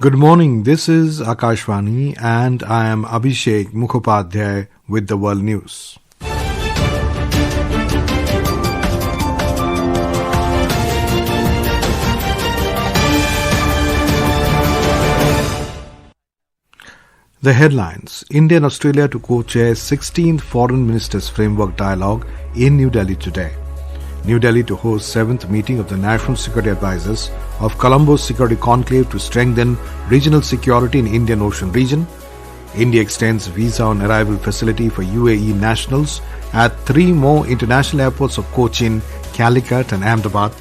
Good morning, this is Akashvani and I am Abhishek Mukhopadhyay with the World News. The headlines: India and Australia to co-chair 16th Foreign Ministers Framework Dialogue in New Delhi today. New Delhi to host 7th meeting of the National Security Advisors of Colombo's Security Conclave to strengthen regional security in Indian Ocean region. India extends visa on arrival facility for UAE nationals at 3 more international airports of Cochin, Calicut and Ahmedabad.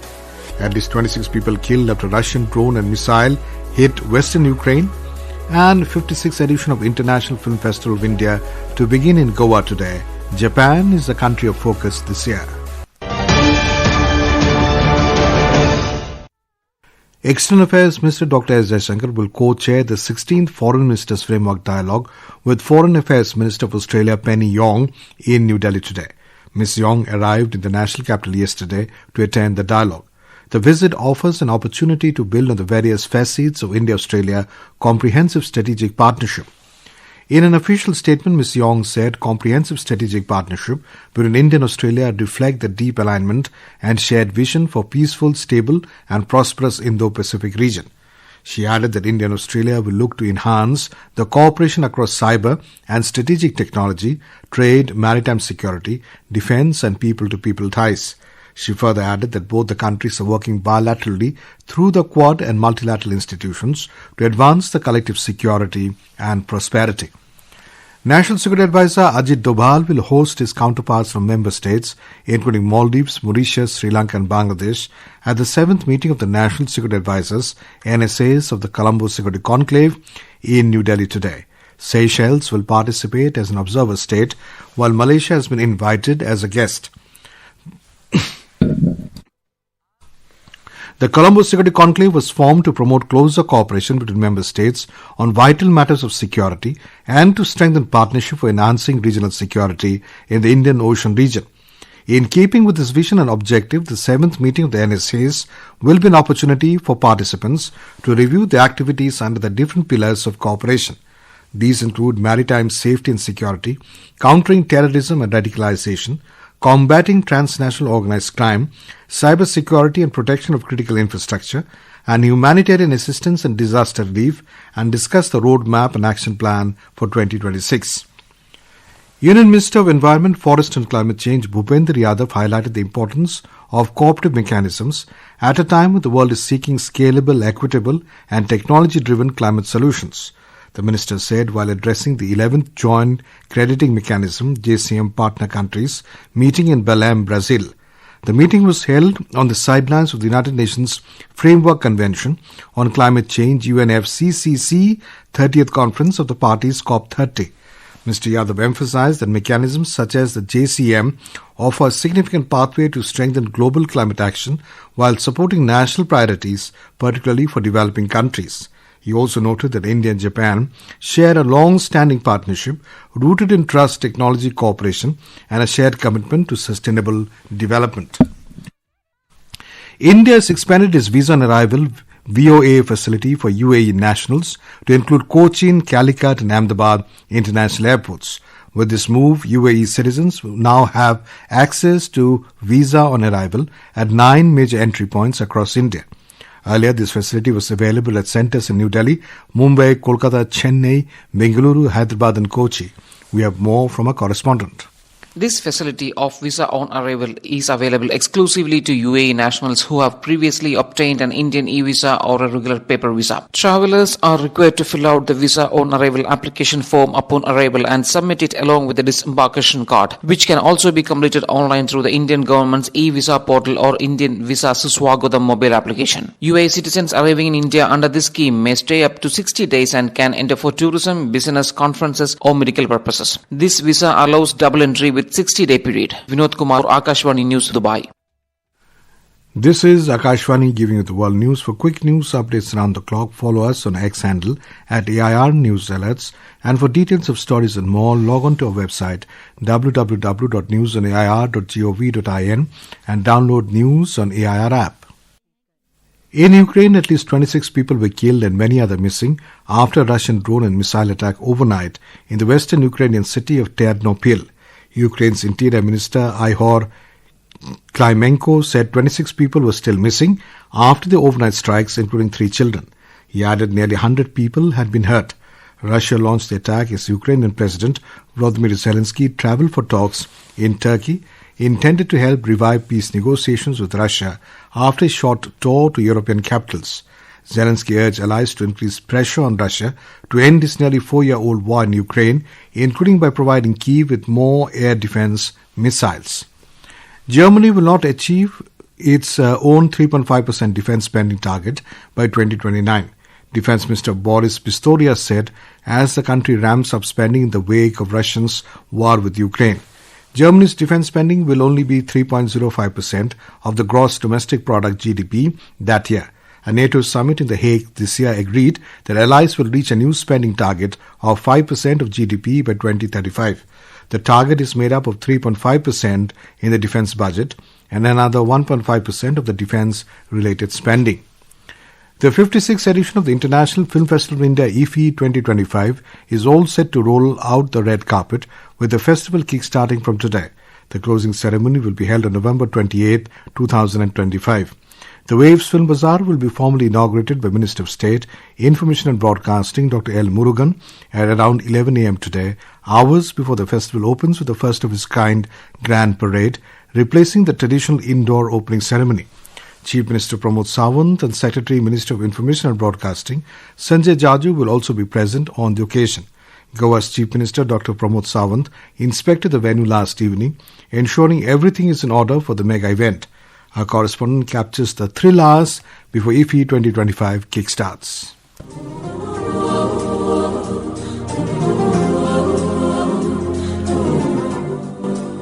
At least 26 people killed after Russian drone and missile hit western Ukraine. And 56th edition of International Film Festival of India to begin in Goa today. Japan is the country of focus this year. External Affairs Minister Dr. S. Jaishankar will co-chair the 16th Foreign Ministers Framework Dialogue with Foreign Affairs Minister of Australia Penny Yong in New Delhi today. Ms. Yong arrived in the national capital yesterday to attend the dialogue. The visit offers an opportunity to build on the various facets of India-Australia comprehensive strategic partnership. In an official statement, Ms. Yong said comprehensive strategic partnership between India and Australia reflect the deep alignment and shared vision for peaceful, stable and prosperous Indo-Pacific region. She added that India and Australia will look to enhance the cooperation across cyber and strategic technology, trade, maritime security, defence and people-to-people ties. She further added that both the countries are working bilaterally through the Quad and multilateral institutions to advance the collective security and prosperity. National Security Advisor Ajit Doval will host his counterparts from member states, including Maldives, Mauritius, Sri Lanka and Bangladesh, at the 7th meeting of the National Security Advisors, NSAs, of the Colombo Security Conclave in New Delhi today. Seychelles will participate as an observer state, while Malaysia has been invited as a guest. The Colombo Security Conclave was formed to promote closer cooperation between member states on vital matters of security and to strengthen partnership for enhancing regional security in the Indian Ocean region. In keeping with this vision and objective, the 7th meeting of the NSAs will be an opportunity for participants to review the activities under the different pillars of cooperation. These include maritime safety and security, countering terrorism and radicalization, combating transnational organized crime, cybersecurity and protection of critical infrastructure, and humanitarian assistance and disaster relief, and discuss the roadmap and action plan for 2026. Union Minister of Environment, Forest and Climate Change Bhupendra Yadav highlighted the importance of cooperative mechanisms at a time when the world is seeking scalable, equitable and technology-driven climate solutions. The minister said while addressing the 11th Joint Crediting Mechanism JCM partner countries meeting in Belém, Brazil. The meeting was held on the sidelines of the United Nations Framework Convention on Climate Change UNFCCC 30th Conference of the Parties COP30. Mr. Yadav emphasized that mechanisms such as the JCM offer a significant pathway to strengthen global climate action while supporting national priorities, particularly for developing countries. He also noted that India and Japan share a long-standing partnership rooted in trust, technology cooperation and a shared commitment to sustainable development. India has expanded its visa on arrival VOA facility for UAE nationals to include Cochin, Calicut and Ahmedabad international airports. With this move, UAE citizens will now have access to visa on arrival at 9 major entry points across India. Earlier, this facility was available at centres in New Delhi, Mumbai, Kolkata, Chennai, Bengaluru, Hyderabad and Kochi. We have more from our correspondent. This facility of visa on arrival is available exclusively to UAE nationals who have previously obtained an Indian e-visa or a regular paper visa. Travelers are required to fill out the visa on arrival application form upon arrival and submit it along with the disembarkation card, which can also be completed online through the Indian government's e-visa portal or Indian Visa Suswagodam mobile application. UAE citizens arriving in India under this scheme may stay up to 60 days and can enter for tourism, business, conferences or medical purposes. This visa allows double entry with 60-day period. Vinod Kumar, Akashvani News, Dubai. This is Akashvani giving you the world news. For quick news updates around the clock, follow us on X handle at AIR News Alerts. And for details of stories and more, log on to our website www.newsonair.gov.in and download News on AIR app. In Ukraine, at least 26 people were killed and many other missing after a Russian drone and missile attack overnight in the western Ukrainian city of Ternopil. Ukraine's Interior Minister Ihor Klimenko said 26 people were still missing after the overnight strikes, including 3 children. He added nearly 100 people had been hurt. Russia launched the attack as Ukrainian President Volodymyr Zelensky traveled for talks in Turkey intended to help revive peace negotiations with Russia after a short tour to European capitals. Zelensky urged allies to increase pressure on Russia to end this nearly 4-year-old war in Ukraine, including by providing Kyiv with more air defense missiles. Germany will not achieve its own 3.5% defense spending target by 2029. Defense Minister Boris Pistorius said as the country ramps up spending in the wake of Russia's war with Ukraine. Germany's defense spending will only be 3.05% of the gross domestic product GDP that year. A NATO summit in The Hague this year agreed that allies will reach a new spending target of 5% of GDP by 2035. The target is made up of 3.5% in the defense budget and another 1.5% of the defense-related spending. The 56th edition of the International Film Festival of India IFFI 2025 is all set to roll out the red carpet, with the festival kick-starting from today. The closing ceremony will be held on November 28, 2025. The Waves Film Bazaar will be formally inaugurated by Minister of State, Information and Broadcasting Dr. L. Murugan at around 11 a.m. today, hours before the festival opens with the first-of-its-kind Grand Parade, replacing the traditional indoor opening ceremony. Chief Minister Pramod Sawant and Secretary Minister of Information and Broadcasting Sanjay Jaju will also be present on the occasion. Goa's Chief Minister Dr. Pramod Sawant inspected the venue last evening, ensuring everything is in order for the mega event. Our correspondent captures the thrill hours before IFFI 2025 kickstarts.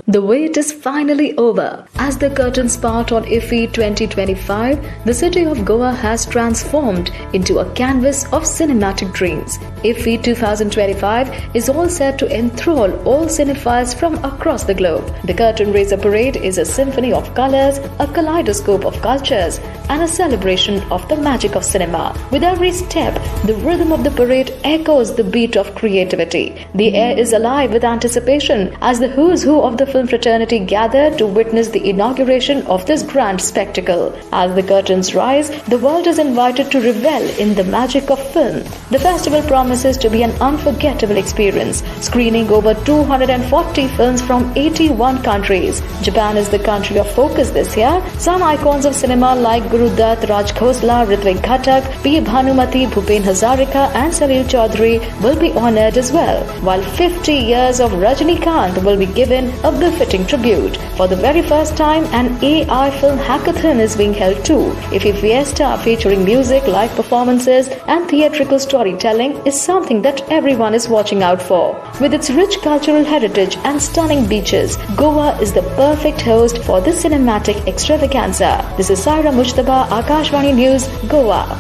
The wait is finally over. As the curtains part on IFFI 2025, the city of Goa has transformed into a canvas of cinematic dreams. IFFI 2025 is all set to enthrall all cinephiles from across the globe. The Curtain Raiser Parade is a symphony of colors, a kaleidoscope of cultures, and a celebration of the magic of cinema. With every step, the rhythm of the parade echoes the beat of creativity. The air is alive with anticipation as the who's who of the film fraternity gather to witness the inauguration of this grand spectacle. As the curtains rise, the world is invited to revel in the magic of film. The festival promises to be an unforgettable experience, screening over 240 films from 81 countries. Japan is the country of focus this year. Some icons of cinema like Guru Dutt, Raj Khosla, Ritvik Ghatak, P. Bhanumati, Bhupen Hazarika and Salil Chaudhary will be honored as well, while 50 years of Rajinikanth will be given a befitting tribute. For the very first time, an AI film hackathon is being held too. IFFI Fiesta, featuring music, live performances and theatrical storytelling, is something that everyone is watching out for. With its rich cultural heritage and stunning beaches, Goa is the perfect host for this cinematic extravaganza. This is Saira Mujtaba, Akashvani News, Goa.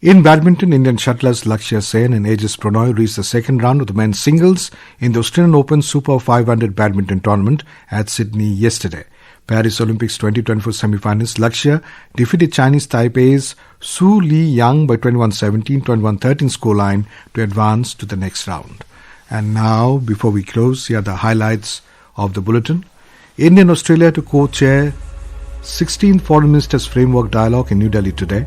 In badminton, Indian shuttlers Lakshya Sen and Aegis Pranoy reached the second round of the men's singles in the Australian Open Super 500 badminton tournament at Sydney yesterday. Paris Olympics 2024 semi-finals Lakshya defeated Chinese Taipei's Su Li Yang by 21-17, 21-13 scoreline to advance to the next round. And now, before we close, here are the highlights of the bulletin. India and Australia to co-chair 16th Foreign Ministers Framework Dialogue in New Delhi today.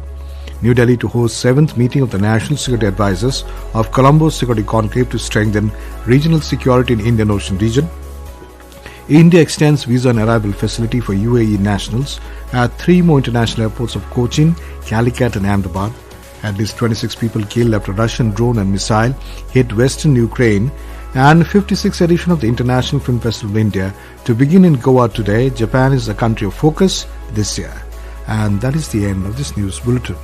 New Delhi to host 7th meeting of the National Security Advisors of Colombo's Security Conclave to strengthen regional security in Indian Ocean region. India extends visa and arrival facility for UAE nationals at 3 more international airports of Cochin, Calicut and Ahmedabad. At least 26 people killed after Russian drone and missile hit western Ukraine. And 56th edition of the International Film Festival of India to begin in Goa today. Japan is the country of focus this year. And that is the end of this news bulletin.